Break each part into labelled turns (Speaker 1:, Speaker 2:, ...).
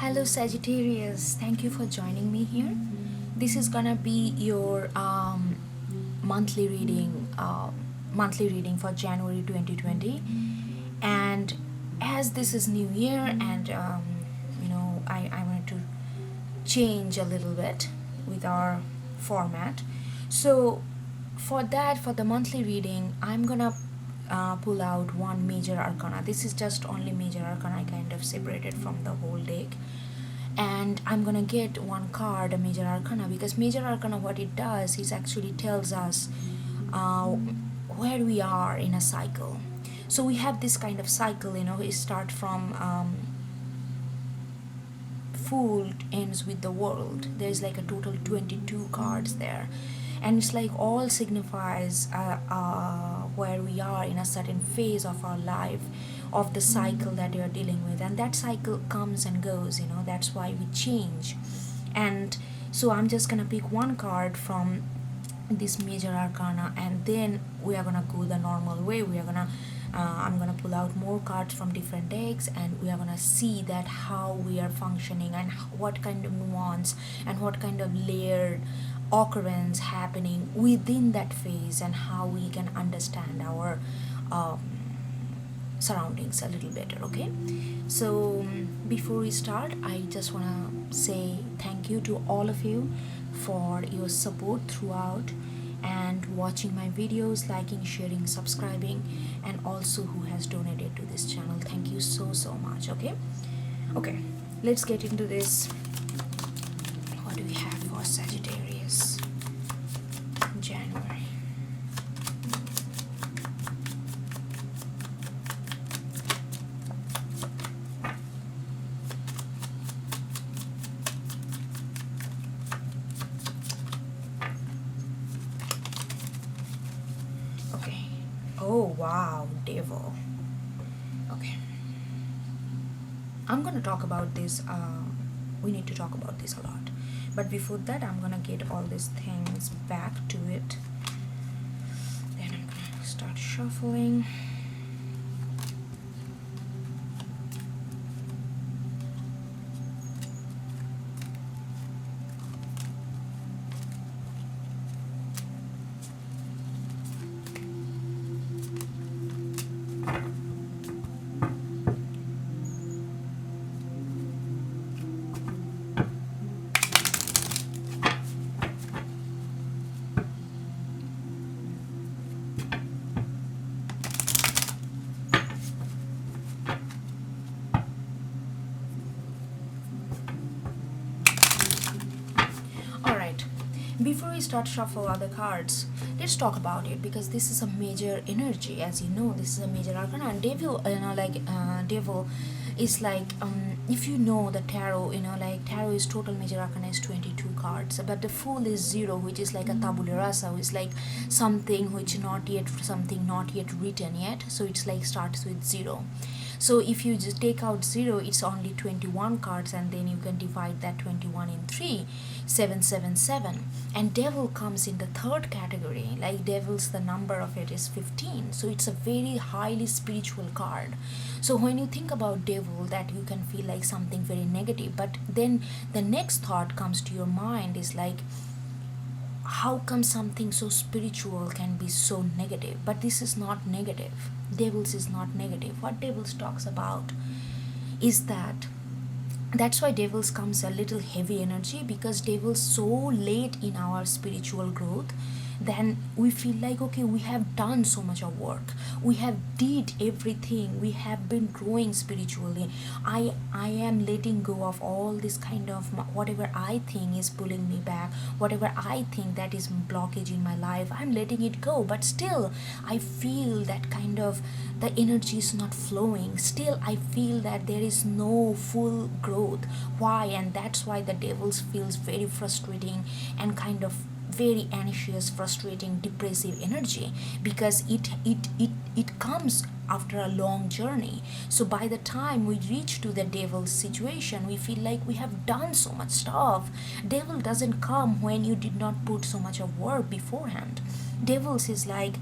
Speaker 1: Hello Sagittarius, thank you for joining me here. This is gonna be your monthly reading, for January 2020. And as this is New Year, and I wanted to change a little bit with our format. So for the monthly reading, I'm gonna pull out one major arcana. This is just only major arcana. I kind of separated from the whole deck, and I'm gonna get one card, a major arcana, because major arcana, what it does is actually tells us uh, where we are in a cycle. So we have this kind of cycle, it start from Fool ends with the World. There's like a total 22 cards there, and it's like all signifies where we are in a certain phase of our life, of the cycle that you're dealing with, and that cycle comes and goes. That's why we change. And so I'm just gonna pick one card from this major arcana, and then we are gonna go the normal way. I'm gonna pull out more cards from different decks, and we are gonna see that how we are functioning, and what kind of nuance and what kind of layered occurrence happening within that phase, and how we can understand our um, surroundings a little better. Okay, so before we start, I just want to say thank you to all of you for your support throughout, and watching my videos, liking, sharing, subscribing, and also who has donated to this channel. Thank you so much. Okay, let's get into this. What do we have for Sagittarius January? Okay. Oh wow, Devil. Okay. I'm gonna talk about this. We need to talk about this a lot. But before that, I'm gonna get all these things back to it. Then I'm gonna start shuffling. Before we start shuffle other cards, let's talk about it, because this is a major energy. As you know, this is a major arcana, and devil, devil is like, if you know the tarot, like tarot is total major arcana is 22 cards, but the Fool is 0, which is like a tabula rasa, which is like something not yet written yet. So it's like starts with 0. So if you just take out 0, it's only 21 cards, and then you can divide that 21 in 3, 777. And devil comes in the third category. Like devil's, the number of it is 15. So it's a very highly spiritual card. So when you think about devil, that you can feel like something very negative. But then the next thought comes to your mind is like, how come something so spiritual can be so negative? But this is not negative. Devils is not negative. What devils talks about is that's why devils comes a little heavy energy, because devils so late in our spiritual growth, then we feel like, okay, we have done so much of work, we have did everything, we have been growing spiritually. I am letting go of all this kind of whatever I think is pulling me back, whatever I think that is blockage in my life, I'm letting it go. But still I feel that kind of the energy is not flowing. Still I feel that there is no full growth. Why? And that's why the devils feels very frustrating and kind of very anxious, frustrating, depressive energy, because it comes after a long journey. So by the time we reach to the devil's situation, we feel like we have done so much stuff. Devil doesn't come when you did not put so much of work beforehand. Devils is like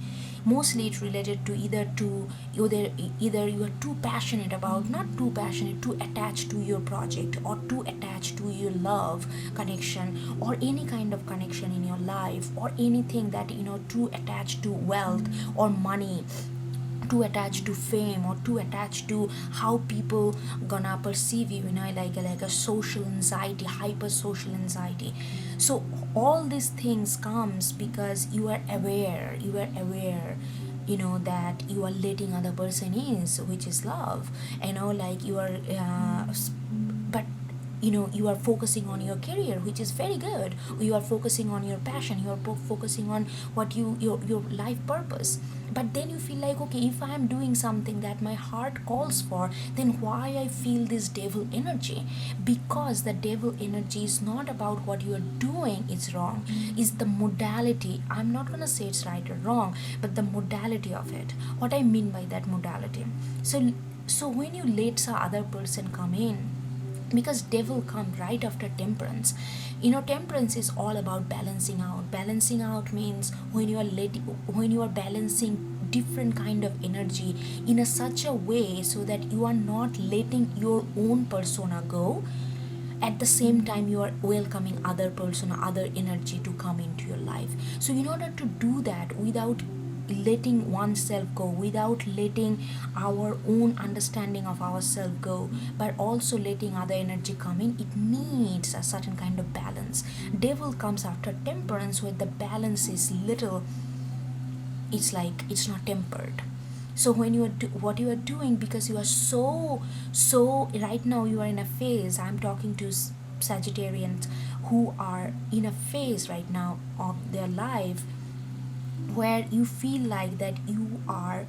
Speaker 1: mostly it's related to either you are too passionate about, not too passionate, too attached to your project, or too attached to your love connection, or any kind of connection in your life, or anything that too attached to wealth or money, too attached to fame, or too attached to how people gonna perceive you, like a social anxiety, hyper social anxiety. So all these things comes because you are aware that you are letting other person in, so which is love, like you are but you are focusing on your career, which is very good. You are focusing on your passion, you are focusing on what your life purpose. But then you feel like, okay, if I am doing something that my heart calls for, then why I feel this devil energy? Because the devil energy is not about what you are doing, it's wrong. It's the modality. I'm not gonna say it's right or wrong, but the modality of it. What I mean by that modality. So when you let some other person come in, because devil come right after temperance. Temperance is all about balancing out. Balancing out means when you are balancing different kind of energy in a such a way so that you are not letting your own persona go, at the same time you are welcoming other persona, other energy to come into your life. So in order to do that without letting oneself go, without letting our own understanding of ourselves go, but also letting other energy come in, it needs a certain kind of balance. Devil comes after temperance, where the balance is little, it's like it's not tempered. So when what you are doing, because you are so right now you are in a phase, I'm talking to Sagittarians who are in a phase right now of their life where you feel like that you are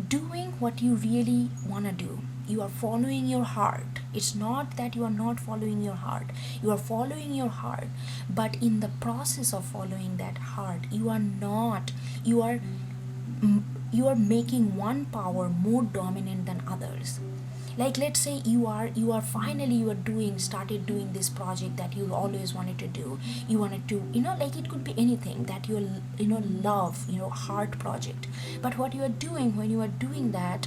Speaker 1: doing what you really want to do. You are following your heart. It's not that you are not following your heart. You are following your heart, but in the process of following that heart, you are not, you are making one power more dominant than others. Like, let's say you are finally you are doing started doing this project that you always wanted to do. You wanted to, like, it could be anything that you love, heart project. But what you are doing when you are doing that,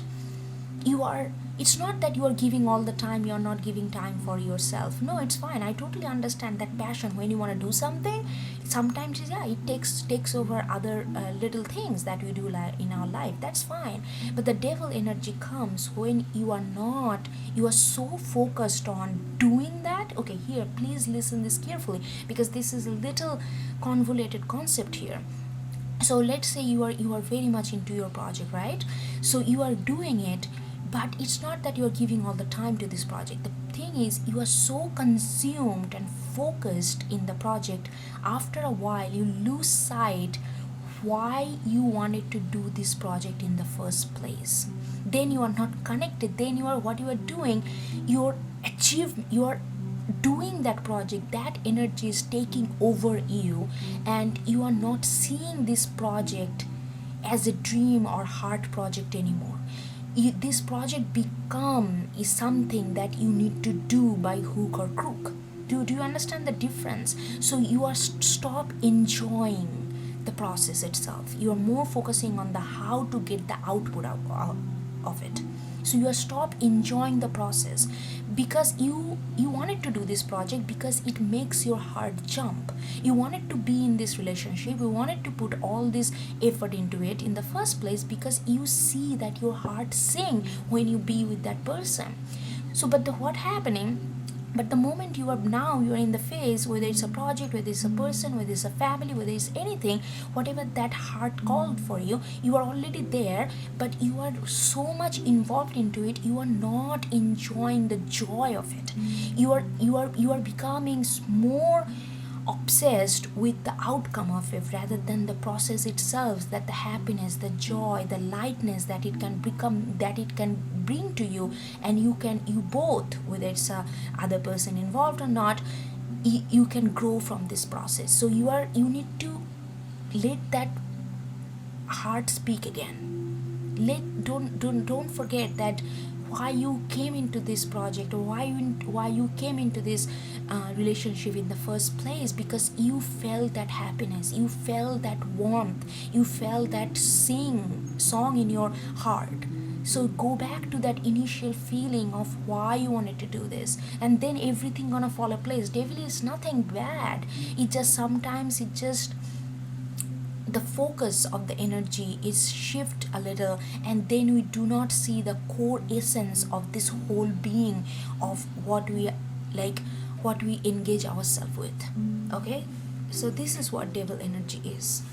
Speaker 1: it's not that you are giving all the time, you are not giving time for yourself. No, it's fine. I totally understand that passion when you want to do something. Sometimes, yeah, it takes over other little things that we do in our life. That's fine. But the devil energy comes when you are so focused on doing that. Okay, here, please listen this carefully, because this is a little convoluted concept here. So let's say you are very much into your project, right? So you are doing it, but it's not that you are giving all the time to this project. The thing is, you are so consumed and focused in the project, after a while you lose sight why you wanted to do this project in the first place. Then you are not connected. Then what you are doing, you're doing that project, that energy is taking over you, and you are not seeing this project as a dream or heart project anymore. This project is something that you need to do by hook or crook. Do you understand the difference? So you are stop enjoying the process itself. You are more focusing on the how to get the output of it. So you are stop enjoying the process, because you wanted to do this project because it makes your heart jump. You wanted to be in this relationship, you wanted to put all this effort into it in the first place, because you see that your heart sing when you be with that person. So what happening, but the moment you are in the phase, whether it's a project, whether it's a person, whether it's a family, whether it's anything, whatever that heart called for you, you are already there, but you are so much involved into it, you are not enjoying the joy of it. You are becoming more obsessed with the outcome of it rather than the process itself, that the happiness, the joy, the lightness that it can bring to you. And you both, whether it's a other person involved or not, you can grow from this process. So you need to let that heart speak again. Don't forget that why you came into this project, or why you came into this relationship in the first place, because you felt that happiness, you felt that warmth, you felt that song in your heart. So go back to that initial feeling of why you wanted to do this, and then everything gonna fall in place. Devil is nothing bad. It just sometimes it just the focus of the energy is shift a little, and then we do not see the core essence of this whole being of what we like, what we engage ourselves with. Okay, so this is what devil energy is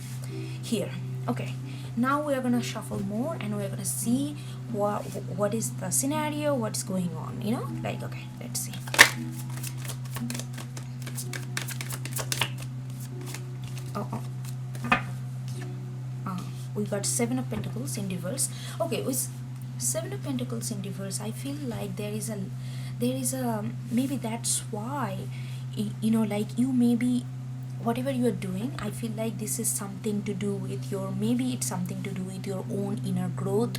Speaker 1: here. Okay, now we are gonna shuffle more, and we're gonna see what is the scenario, what's going on, you know, like, okay, let's see. Oh, we got Seven of Pentacles in reverse. Okay, with Seven of Pentacles in reverse, I feel like there is a maybe that's why, you know, like, you maybe whatever you are doing, I feel like this is something to do with your, maybe it's something to do with your own inner growth,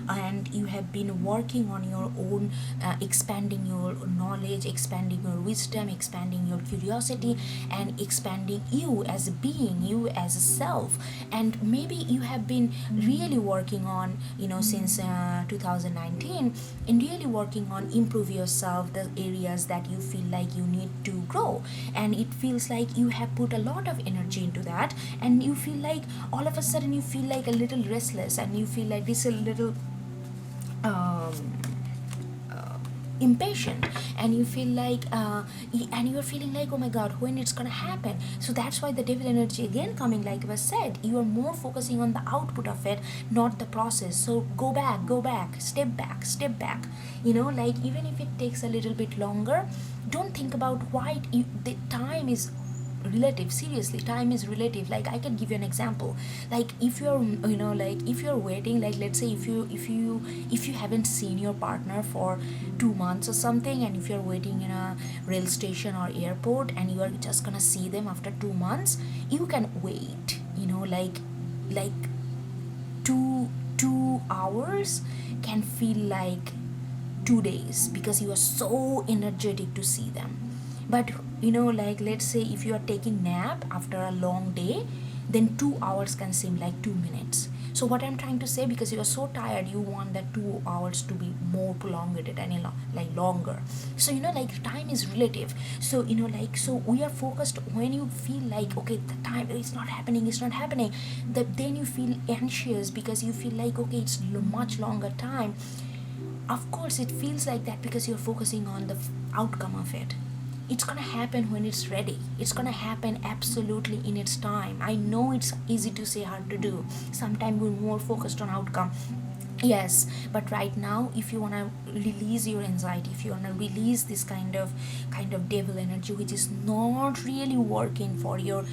Speaker 1: and you have been working on your own, expanding your knowledge, expanding your wisdom, expanding your curiosity, and expanding you as a being, you as a self. And maybe you have been really working on, you know, since 2019, and really working on improve yourself, the areas that you feel like you need to grow, and it feels like you have put a lot of energy into that, and you feel like all of a sudden you feel like a little restless, and you feel like this a little impatient, and you feel like and you're feeling like, oh my god, when it's gonna happen. So that's why the devil energy again coming, like I said, you are more focusing on the output of it, not the process. So go back, step back, you know, like, even if it takes a little bit longer, don't think about why the time is relative. Seriously, time is relative. Like, I can give you an example. Like, if you're, you know, like, if you're waiting, like, let's say if you haven't seen your partner for 2 months or something, and if you're waiting in a rail station or airport, and you are just gonna see them after 2 months, you can wait, you know, like two hours can feel like 2 days, because you are so energetic to see them. But, you know, like, let's say if you are taking nap after a long day, then 2 hours can seem like 2 minutes. So what I'm trying to say, because you are so tired, you want that 2 hours to be more prolonged and like longer. So, you know, like, time is relative. So, you know, like, so we are focused when you feel like, okay, the time is not happening, that then you feel anxious, because you feel like, okay, it's much longer time. Of course it feels like that, because you're focusing on the outcome of it. It's gonna happen when it's ready. It's gonna happen absolutely in its time. I know it's easy to say, hard to do. Sometimes we're more focused on outcome. Yes, but right now, if you wanna release your anxiety, if you wanna release this kind of devil energy, which is not really working for your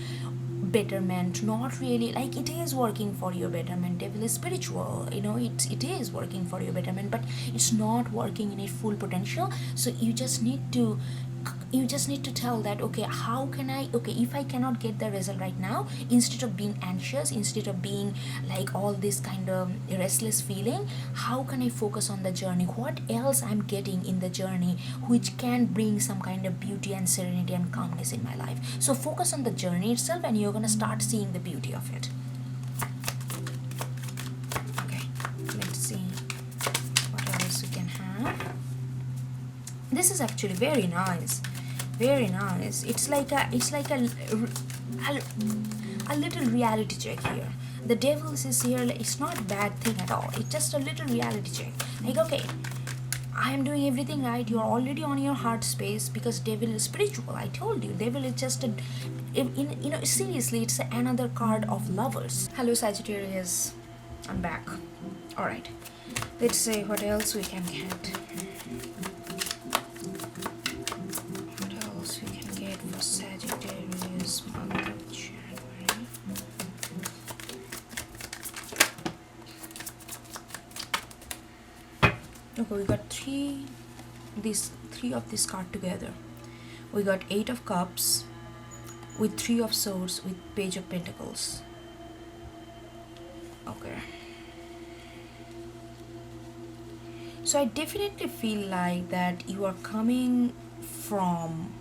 Speaker 1: betterment, not really, like, it is working for your betterment. Devil is spiritual, you know, it is working for your betterment, but it's not working in its full potential. So you just need to tell that, okay, how can I, okay, if I cannot get the result right now, instead of being anxious, instead of being like all this kind of restless feeling, how can I focus on the journey? What else I'm getting in the journey which can bring some kind of beauty and serenity and calmness in my life? So focus on the journey itself, and you're gonna start seeing the beauty of it. Okay, let's see what else we can have. This is actually very nice. It's like a little reality check here. The devil is here. It's not a bad thing at all. It's just a little reality check. Like, okay, I am doing everything right. You're already on your heart space, because devil is spiritual. I told you, devil is just you know, seriously, it's another card of lovers. Hello, Sagittarius. I'm back. All right. Let's see what else we can get. For Sagittarius, month of January. Okay, we got three of this card together. We got 8 of Cups with 3 of Swords with Page of Pentacles. Okay. So I definitely feel like that you are coming from,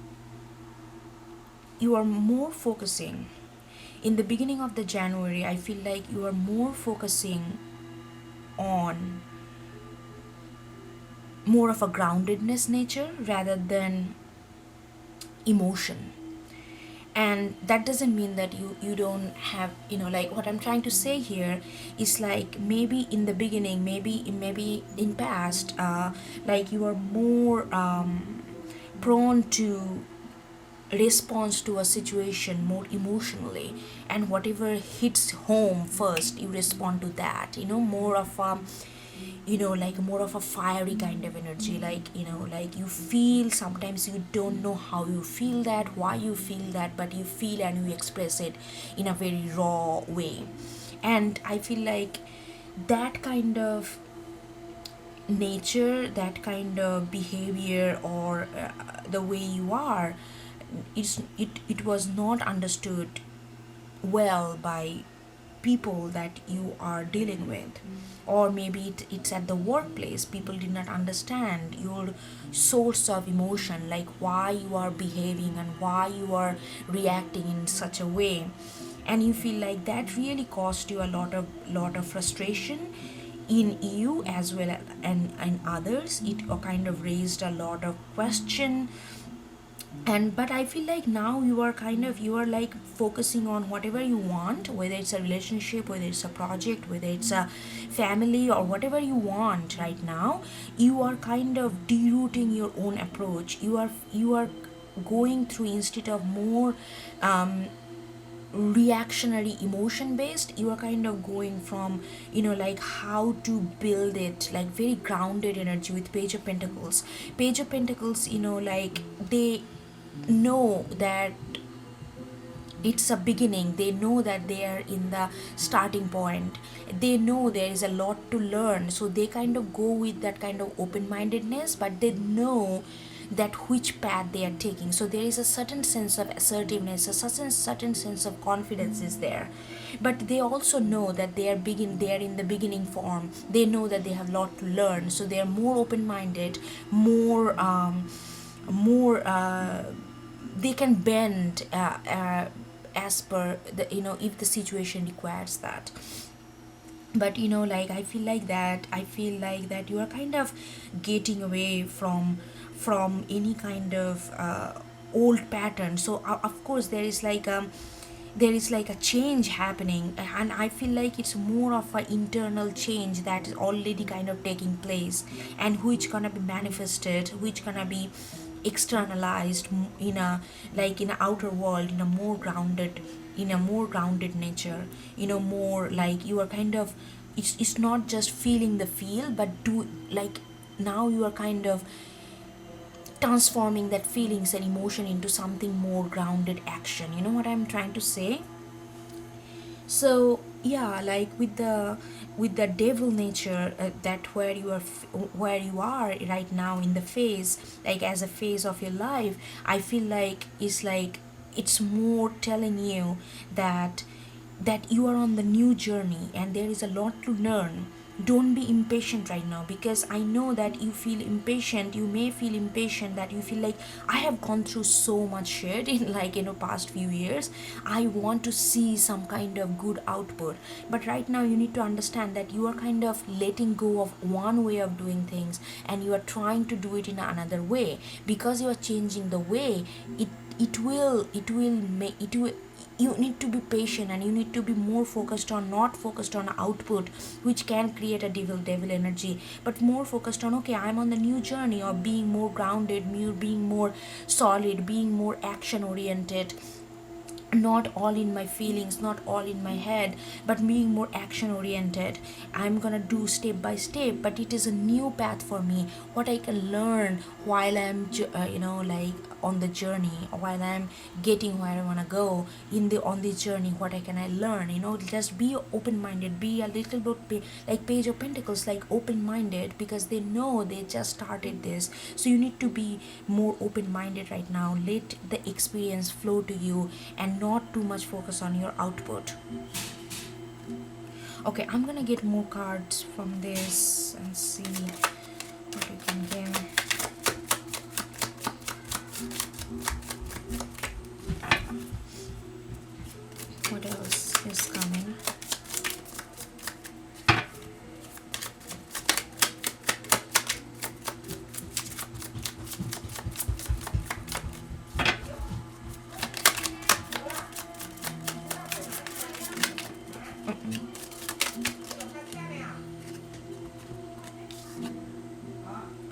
Speaker 1: you are more focusing in the beginning of the January. I feel like you are more focusing on more of a groundedness nature rather than emotion. And that doesn't mean that you don't have, like, what I'm trying to say here is like, maybe in the beginning, maybe in past, like you are more prone to response to a situation more emotionally, and whatever hits home first you respond to that, more of a, like more of a fiery kind of energy, like, like you feel, sometimes you don't know how you feel that, why you feel that, but you feel and you express it in a very raw way. And I feel like that kind of nature, that kind of behavior, or the way you are, it was not understood well by people that you are dealing with. Or maybe it's at the workplace, people did not understand your source of emotion, like why you are behaving and why you are reacting in such a way. And you feel like that really caused you a lot of frustration in you as well, and others. It kind of raised a lot of question. And but I feel like now you are kind of, you are like focusing on whatever you want, whether it's a relationship, whether it's a project, whether it's a family, or whatever you want right now. You are kind of derooting your own approach. You are going through, instead of more reactionary emotion based, you are kind of going from, like how to build it, like very grounded energy with Page of Pentacles. Page of Pentacles, like they know that it's a beginning, they know that they are in the starting point, they know there is a lot to learn, so they kind of go with that kind of open-mindedness, but they know that which path they are taking. So there is a certain sense of assertiveness, a certain sense of confidence is there. But they also know that they are in the beginning form, they know that they have a lot to learn, so they are more open-minded, more they can bend as per the, if the situation requires that. But like I feel like that you are kind of getting away from any kind of old pattern. So of course there is like a change happening, and I feel like it's more of an internal change that is already kind of taking place, and which gonna be manifested, which gonna be externalized in a, like in a outer world, in a more grounded nature, more like you are kind of, it's not just feeling the feel, but do like, now you are kind of transforming that feelings and emotion into something more grounded action. You know what I'm trying to say? So yeah, like with the devil nature, that where you are right now in the phase, like as a phase of your life, I feel like it's more telling you that you are on the new journey and there is a lot to learn. Don't be impatient right now, because I know that you feel impatient, you may feel impatient, that you feel like, I have gone through so much shit in, like, past few years, I want to see some kind of good output. But right now you need to understand that you are kind of letting go of one way of doing things, and you are trying to do it in another way. Because you are changing the way, it will you need to be patient, and you need to be more focused on, not focused on output, which can create a devil energy, but more focused on, okay, I'm on the new journey of being more grounded, being more solid, being more action oriented, not all in my feelings, not all in my head, but being more action oriented. I'm gonna do step by step, but it is a new path for me. What I can learn while I'm like on the journey, while I'm getting where I want to go in the on this journey, what I can I learn, just be open minded, be a little bit like Page of Pentacles, like open minded, because they know they just started this. So you need to be more open minded right now, let the experience flow to you, and not too much focus on your output. Okay, I'm gonna get more cards from this and see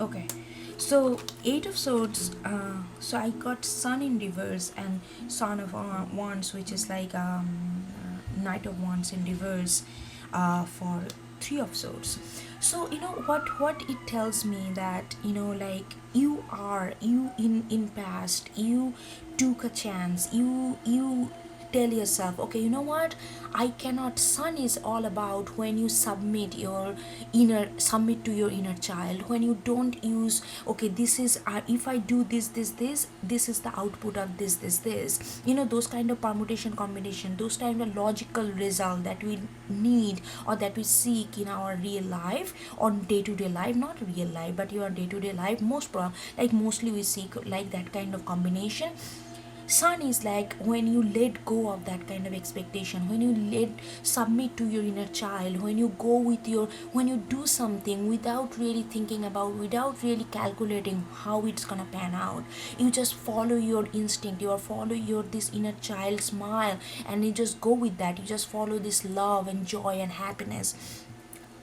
Speaker 1: Okay, so Eight of Swords. So I got Sun in reverse and Son of Wands, which is like Knight of Wands in reverse, for Three of Swords. So you know what it tells me, that like you in past you took a chance, you tell yourself, okay, you know what, I cannot. Sun is all about when you submit to your inner child, when you don't use, okay, this is if I do this is the output of this, those kind of permutation combination, those kind of logical result that we need or that we seek in our real life or day-to-day life, not real life but your day-to-day life, mostly we seek like that kind of combination. Sun is like when you let go of that kind of expectation, when you let submit to your inner child, when you go with your, when you do something without really thinking about, without really calculating how it's gonna pan out. You just follow your instinct, you follow your this inner child smile, and you just go with that. You just follow this love and joy and happiness.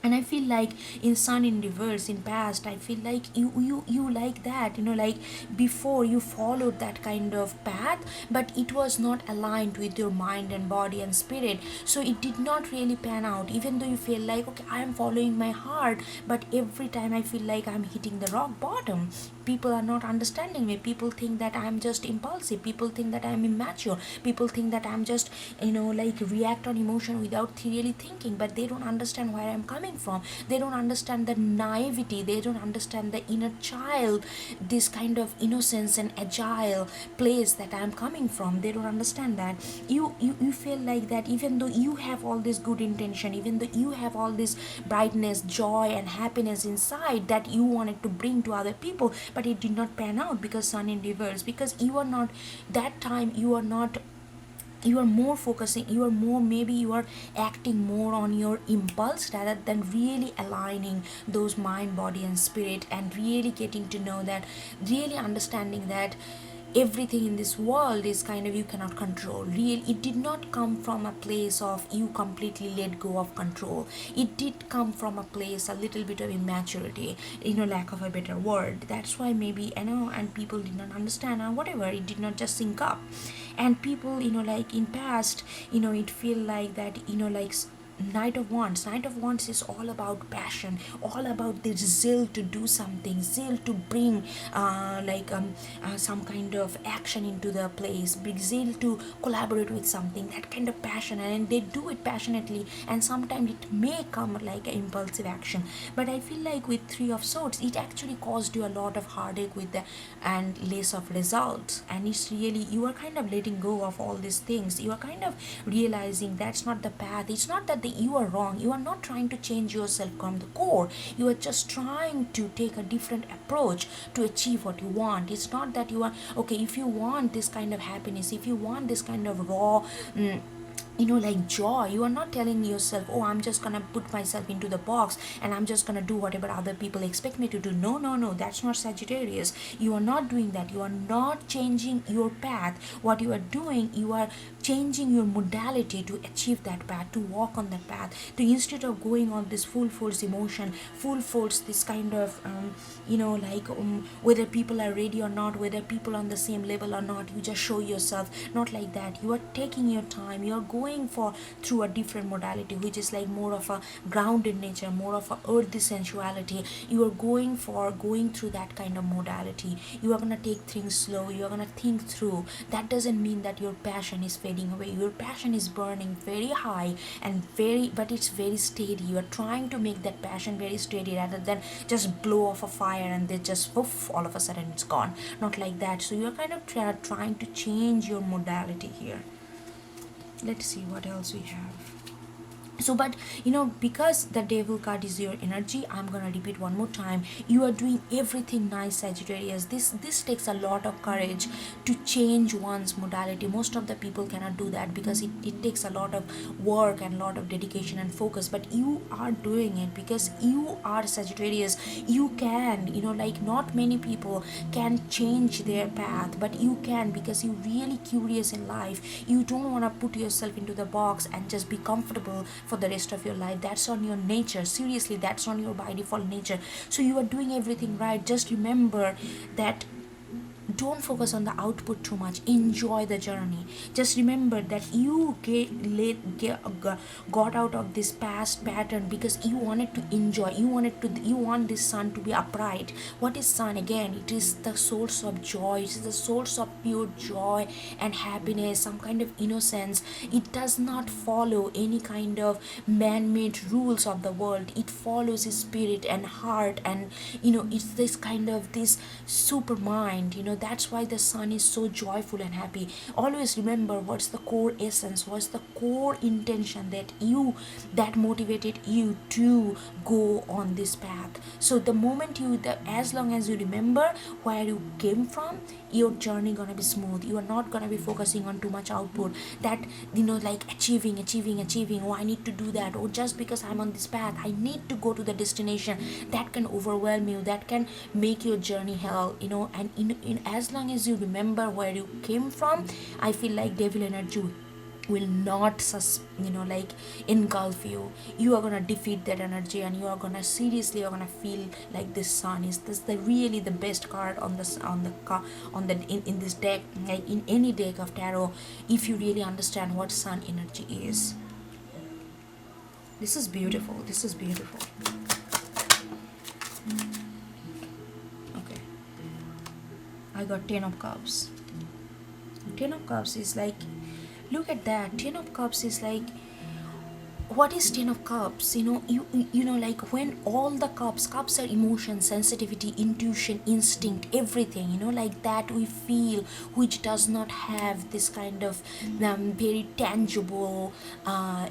Speaker 1: And I feel like in Sun in reverse in past, I feel like you like that, like before you followed that kind of path, but it was not aligned with your mind and body and spirit, so it did not really pan out. Even though you feel like, okay, I am following my heart, but every time I feel like I'm hitting the rock bottom. People are not understanding me. People think that I'm just impulsive. People think that I'm immature. People think that I'm just like react on emotion without really thinking, but they don't understand where I'm coming from. They don't understand the naivety, they don't understand the inner child, this kind of innocence and agile place that I'm coming from. They don't understand that. You feel like that even though you have all this good intention, even though you have all this brightness, joy and happiness inside that you wanted to bring to other people, but it did not pan out because Sun in reverse, because you are not, that time you are not, you are more focusing, you are more, maybe you are acting more on your impulse rather than really aligning those mind, body and spirit, and really getting to know that, really understanding that everything in this world is kind of you cannot control. Real, it did not come from a place of you completely let go of control. It did come from a place, a little bit of immaturity, lack of a better word. That's why maybe and people did not understand or whatever, it did not just sync up. And people, like in past, it feel like that, like Knight of Wands. Knight of Wands is all about passion, all about the zeal to do something, zeal to bring some kind of action into the place, big zeal to collaborate with something, that kind of passion, and they do it passionately, and sometimes it may come like an impulsive action. But I feel like with Three of Swords, it actually caused you a lot of heartache with the and less of results, and it's really, you are kind of letting go of all these things. You are kind of realizing that's not the path. It's not that you are wrong. You are not trying to change yourself from the core. You are just trying to take a different approach to achieve what you want. It's not that you are, okay, if you want this kind of happiness, if you want this kind of raw like joy, you are not telling yourself, oh, I'm just gonna put myself into the box and I'm just gonna do whatever other people expect me to do. No, no, no, that's not Sagittarius. You are not doing that. You are not changing your path. What you are doing, you are changing your modality to achieve that path, to walk on that path, to, instead of going on this full force emotion, full force this kind of whether people are ready or not, whether people on the same level or not, you just show yourself. Not like that. You are taking your time. You are going for through a different modality, which is like more of a grounded nature, more of a earthy sensuality. You are going through that kind of modality. You are gonna take things slow. You are gonna think through. That doesn't mean that your passion is fading away. Your passion is burning very high and but it's very steady. You are trying to make that passion very steady rather than just blow off a fire and then just poof, all of a sudden it's gone. Not like that. So you are kind of trying to change your modality here. Let's see what else we have. So, but because the devil card is your energy, I'm gonna repeat one more time. You are doing everything nice, Sagittarius. This takes a lot of courage to change one's modality. Most of the people cannot do that because it takes a lot of work and a lot of dedication and focus, but you are doing it because you are Sagittarius. You can, like not many people can change their path, but you can, because you're really curious in life. You don't want to put yourself into the box and just be comfortable for the rest of your life. That's on your nature. Seriously, that's on your by default nature. So you are doing everything right. Just remember that don't focus on the output too much. Enjoy the journey. Just remember that you got out of this past pattern because you wanted to enjoy. You want this sun to be upright. What is sun? Again, it is the source of joy. It is the source of pure joy and happiness, some kind of innocence. It does not follow any kind of man-made rules of the world. It follows his spirit and heart, and it's this kind of this super mind. That's why the sun is so joyful and happy. Always remember what's the core essence, what's the core intention that motivated you to go on this path. So the moment as long as you remember where you came from, your journey gonna be smooth. You are not gonna be focusing on too much output, that like achieving. Oh, I need to do that. Oh, just because I'm on this path, I need to go to the destination. That can overwhelm you. That can make your journey hell. And as long as you remember where you came from, I feel like devil energy will not engulf you. You are gonna defeat that energy, and you are gonna feel like this sun is really the best card on in this deck, like in any deck of tarot, if you really understand what sun energy is. This is beautiful. Okay, I got 10 of cups. 10 of cups is like, look at that. 10 of cups is like, what is 10 of cups? Like when all the cups are emotion, sensitivity, intuition, instinct, everything, like that we feel, which does not have this kind of very tangible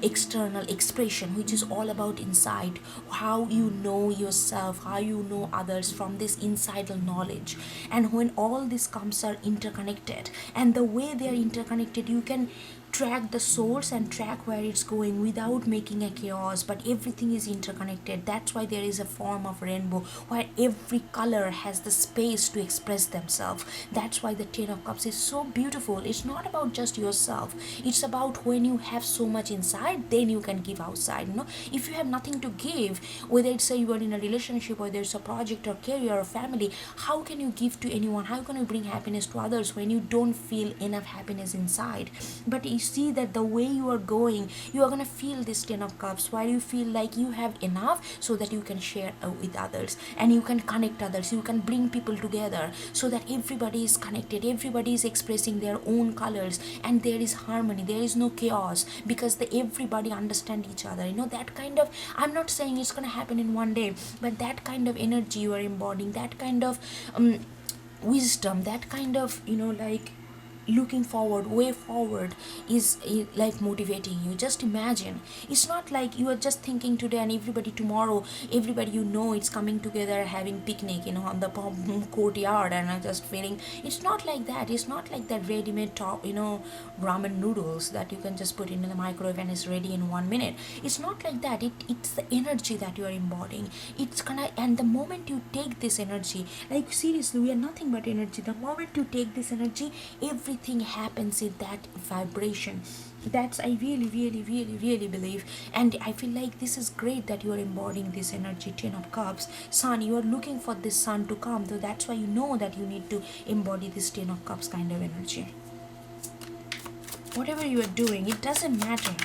Speaker 1: external expression, which is all about inside, how you know yourself, how you know others from this insider knowledge. And when all these cups are interconnected, and the way they are interconnected, you can track the source and track where it's going without making a chaos, but everything is interconnected. That's why there is a form of rainbow where every color has the space to express themselves. That's why the 10 of cups is so beautiful. It's not about just yourself. It's about when you have so much inside, then you can give outside. If you have nothing to give, whether it's you are in a relationship, whether it's a project or career or family, how can you give to anyone? How can you bring happiness to others when you don't feel enough happiness inside? But you see that the way you are going, you are going to feel this 10 of cups, where you feel like you have enough so that you can share with others, and you can connect others, you can bring people together, so that everybody is connected, everybody is expressing their own colors, and there is harmony, there is no chaos, because everybody understand each other. That kind of, I'm not saying it's going to happen in one day, but that kind of energy you are embodying, that kind of wisdom, that kind of like looking forward, way forward, is like motivating you. Just imagine, it's not like you are just thinking today and everybody tomorrow, everybody it's coming together having picnic on the courtyard and just feeling. It's not like that. It's not like that ready-made ramen noodles that you can just put in the microwave and it's ready in 1 minute. It's not like that. It's the energy that you are embodying. And the moment you take this energy, like seriously, we are nothing but energy. The moment you take this energy, everything happens in that vibration. That's, I really believe. And I feel like this is great that you are embodying this energy. 10 of cups, sun, you are looking for this sun to come, so that's why you know that you need to embody this 10 of cups kind of energy. Whatever you are doing, it doesn't matter.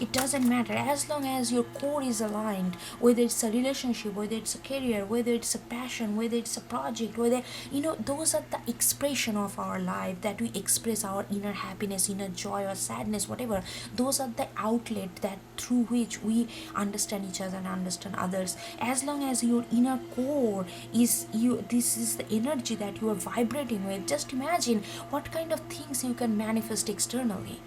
Speaker 1: It doesn't matter, as long as your core is aligned, whether it's a relationship, whether it's a career, whether it's a passion, whether it's a project, whether those are the expression of our life, that we express our inner happiness, inner joy or sadness, whatever. Those are the outlet that through which we understand each other and understand others. As long as your inner core is this is the energy that you are vibrating with. Just imagine what kind of things you can manifest externally.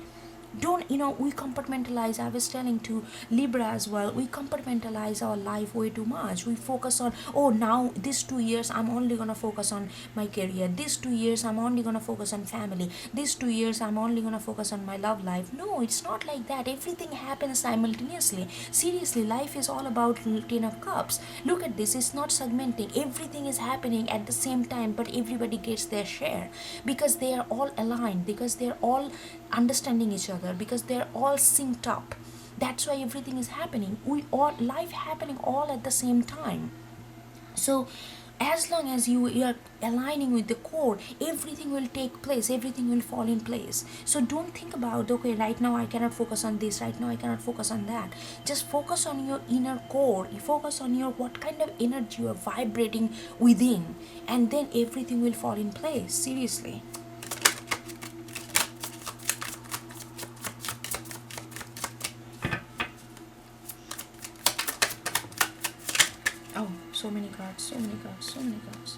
Speaker 1: Don't we compartmentalize. I was telling to Libra as well, we compartmentalize our life way too much. We focus on, now this 2 years I'm only gonna focus on my career, this 2 years I'm only gonna focus on family, this 2 years I'm only gonna focus on my love life. No, it's not like that. Everything happens simultaneously. Seriously, life is all about 10 of cups. Look at this, it's not segmenting. Everything is happening at the same time, but everybody gets their share, because they are all aligned, because they're all understanding each other, because they're all synced up. That's why everything is happening. We all life happening all at the same time. So as long as you are aligning with the core, everything will take place, everything will fall in place. So don't think about, okay, right now I cannot focus on this, right now I cannot focus on that. Just focus on your inner core. You focus on your what kind of energy you are vibrating within, and then everything will fall in place. Seriously. Oh, so many cards, so many cards, so many cards.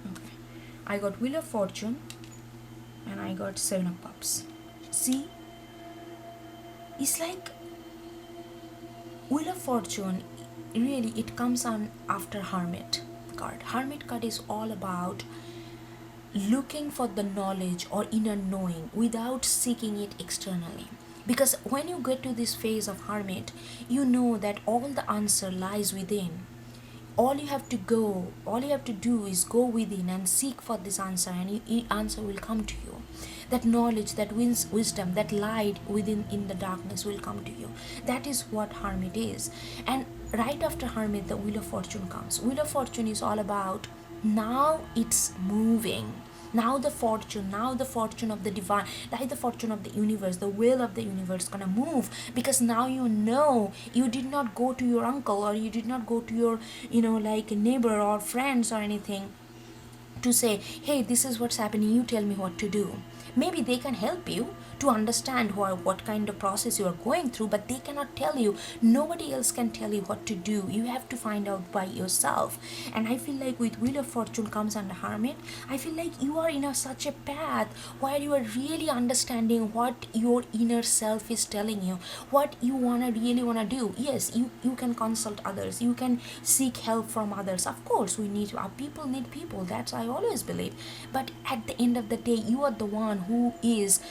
Speaker 1: Okay. I got Wheel of Fortune and I got Seven of Cups. See? It's like Wheel of Fortune, really, it comes on after Hermit card. Hermit card is all about looking for the knowledge or inner knowing without seeking it externally. Because when you get to this phase of Hermit, you know that all the answer lies within. All you have to do is go within and seek for this answer, and answer will come to you. That knowledge, that wisdom, that light within in the darkness will come to you. That is what Hermit is. And right after Hermit, the Wheel of Fortune comes. Wheel of Fortune is all about, now it's moving. Now the fortune of the divine, like the fortune of the universe, the will of the universe gonna move, because now you know, you did not go to your uncle, or you did not go to your, like neighbor or friends or anything to say, hey, this is what's happening, you tell me what to do. Maybe they can help you to understand what kind of process you are going through, but they cannot tell you. Nobody else can tell you what to do. You have to find out by yourself. And I feel like with Wheel of Fortune comes under Hermit, I feel like you are in such a path where you are really understanding what your inner self is telling you, what you really wanna do. Yes, you can consult others, you can seek help from others. Of course, people need people. That's I always believe. But at the end of the day, you are the one who is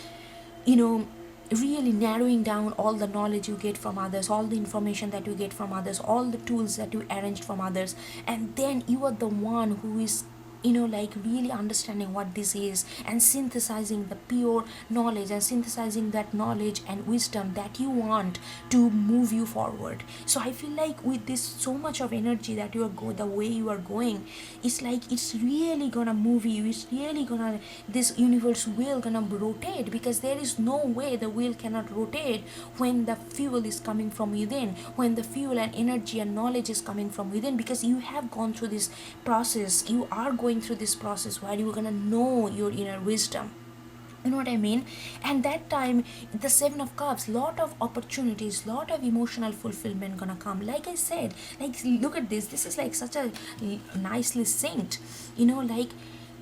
Speaker 1: really narrowing down all the knowledge you get from others, all the information that you get from others, all the tools that you arranged from others, and then you are the one who is like really understanding what this is, and synthesizing the pure knowledge, and synthesizing that knowledge and wisdom that you want to move you forward. So I feel like with this so much of energy that you are the way you are going, it's like it's really gonna move you. It's really gonna, this universe wheel gonna rotate, because there is no way the wheel cannot rotate when the fuel is coming from within, when the fuel and energy and knowledge is coming from within, because you have gone through this process. You are going through this process where you're gonna know your inner wisdom. You know what I mean? And that time, the Seven of Cups, lot of opportunities, lot of emotional fulfillment gonna come. Like I said, like look at this is like such a nicely synced, like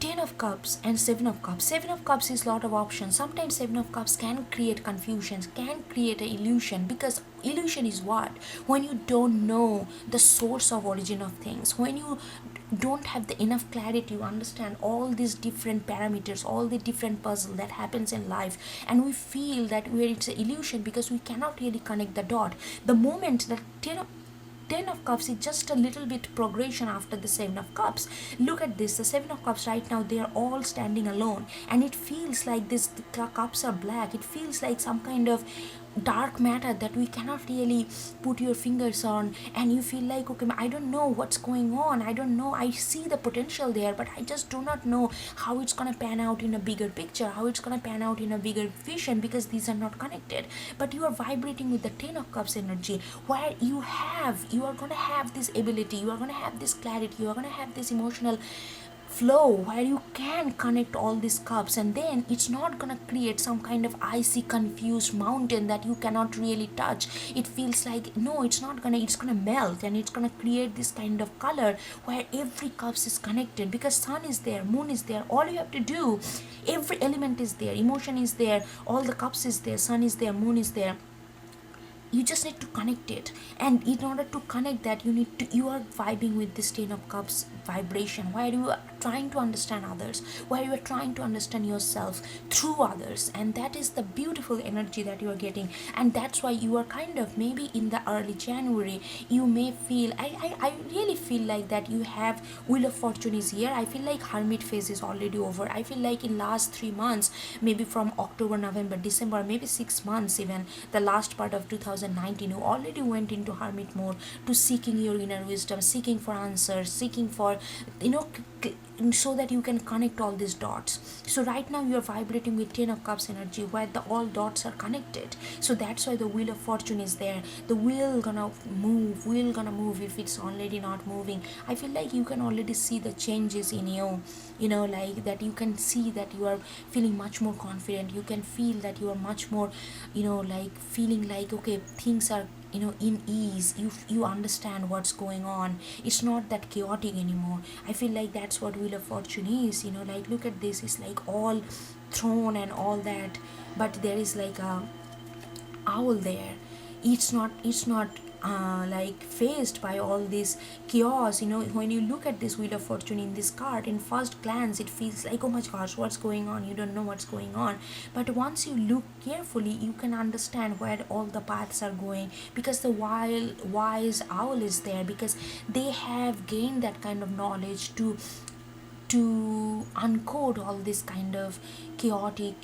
Speaker 1: Ten of Cups and Seven of Cups. Seven of Cups is lot of options. Sometimes Seven of Cups can create confusions, can create an illusion, because illusion is what? When you don't know the source of origin of things, when you don't have the enough clarity to understand all these different parameters, all the different puzzle that happens in life, and we feel that it's an illusion because we cannot really connect the dot. The moment that Ten of Cups is just a little bit progression after the Seven of Cups. Look at this, the Seven of Cups right now, they are all standing alone, and it feels like the cups are black. It feels like some kind of dark matter that we cannot really put your fingers on, and you feel like, okay, I don't know what's going on, I don't know, I see the potential there, but I just do not know how it's gonna pan out in a bigger picture, how it's gonna pan out in a bigger vision, because these are not connected. But you are vibrating with the Ten of Cups energy, where you are gonna have this ability, you are gonna have this clarity, you are gonna have this emotional flow where you can connect all these cups, and then it's not gonna create some kind of icy confused mountain that you cannot really touch. It feels like, no, it's gonna melt, and it's gonna create this kind of color where every cups is connected, because sun is there, moon is there. All you have to do, every element is there, emotion is there, all the cups is there, sun is there, moon is there. You just need to connect it, and in order to connect that, you are vibing with this Ten of Cups vibration, where you are trying to understand others, where you are trying to understand yourself through others. And that is the beautiful energy that you are getting. And that's why you are kind of, maybe in the early January, you may feel, I really feel like that you have Wheel of Fortune is here. I feel like Hermit phase is already over. I feel like in last 3 months, maybe from October, November, December, maybe 6 months, even the last part of 2019, you already went into Hermit mode, to seeking your inner wisdom, seeking for answers, seeking for, you know, so that you can connect all these dots. So right now you are vibrating with 10 of Cups energy, where the all dots are connected. So that's why the Wheel of Fortune is there. The wheel gonna move if it's already not moving. I feel like you can already see the changes in you, like that. You can see that you are feeling much more confident. You can feel that you are much more, like feeling like, okay, things are, in ease. You understand what's going on. It's not that chaotic anymore. I feel like that's what Wheel of Fortune is. Like, look at this. It's like all thrown and all that, but there is like a owl there. It's not like faced by all this chaos. When you look at this Wheel of Fortune in this card, in first glance it feels like, oh my gosh, what's going on? You don't know what's going on. But once you look carefully, you can understand where all the paths are going, because the wise owl is there, because they have gained that kind of knowledge to uncode all this kind of chaotic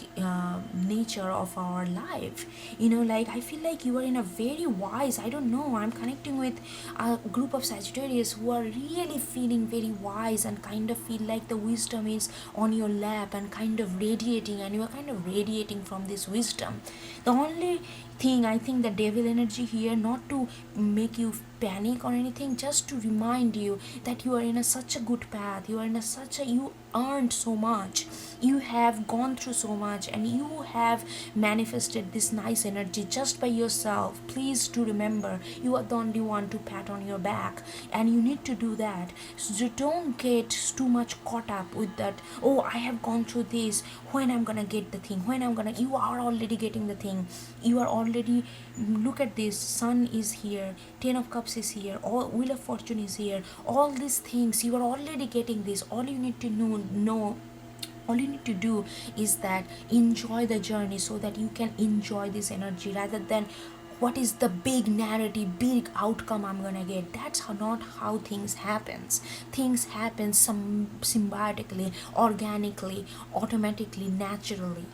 Speaker 1: nature of our life. Like, I feel like you are in a very wise, I don't know, I'm connecting with a group of Sagittarius who are really feeling very wise, and kind of feel like the wisdom is on your lap and kind of radiating, and you are kind of radiating from this wisdom. The only thing, I think, the devil energy here, not to make you panic or anything, just to remind you that you are in such a good path. You are in you earned so much, you have gone through so much, and you have manifested this nice energy just by yourself. Please do remember, you are the only one to pat on your back, and you need to do that. So don't get too much caught up with that, oh, I have gone through this, when I'm gonna get the thing, you are already getting the thing. You are already, look at this, Sun is here, 10 of Cups is here, all Wheel of Fortune is here, all these things, you are already getting this. All you need to know, all you need to do is that enjoy the journey, so that you can enjoy this energy, rather than what is the big narrative, big outcome I'm gonna get. That's not how things happens. Things happen symbiotically, organically, automatically, naturally.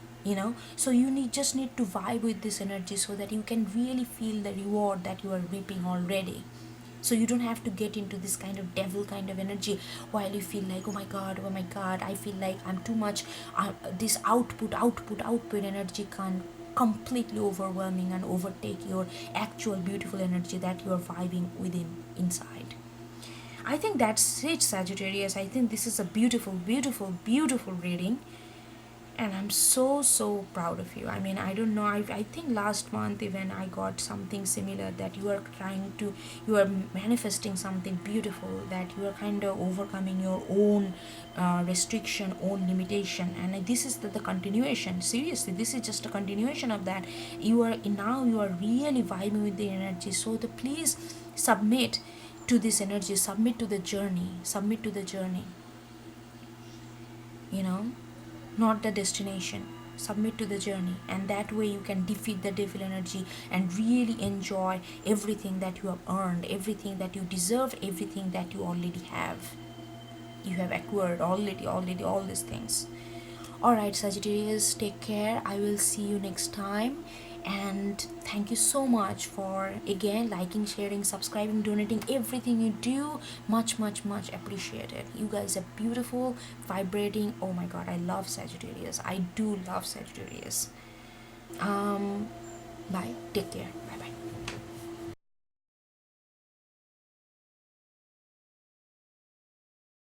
Speaker 1: So you just need to vibe with this energy, so that you can really feel the reward that you are reaping already. So you don't have to get into this kind of devil kind of energy, while you feel like, oh my god, I feel like I'm too much. This output energy can completely overwhelming and overtake your actual beautiful energy that you are vibing within inside. I think that's it, Sagittarius. I think this is a beautiful reading, and I'm so proud of you. I mean, I don't know, I think last month even I got something similar, that you are manifesting something beautiful, that you are kind of overcoming your own restriction, own limitation. And this is the continuation. Seriously, this is just a continuation of that. You are really vibing with the energy. So please submit to this energy, submit to the journey, not the destination. Submit to the journey, and that way you can defeat the devil energy and really enjoy everything that you have earned, everything that you deserve, everything that you already have. You have acquired already all these things. Alright, Sagittarius, take care. I will see you next time. And thank you so much for again liking, sharing, subscribing, donating, everything you do. Much appreciated. You guys are beautiful, vibrating. Oh my god, I love Sagittarius. I do love Sagittarius. Bye. Take care. Bye bye.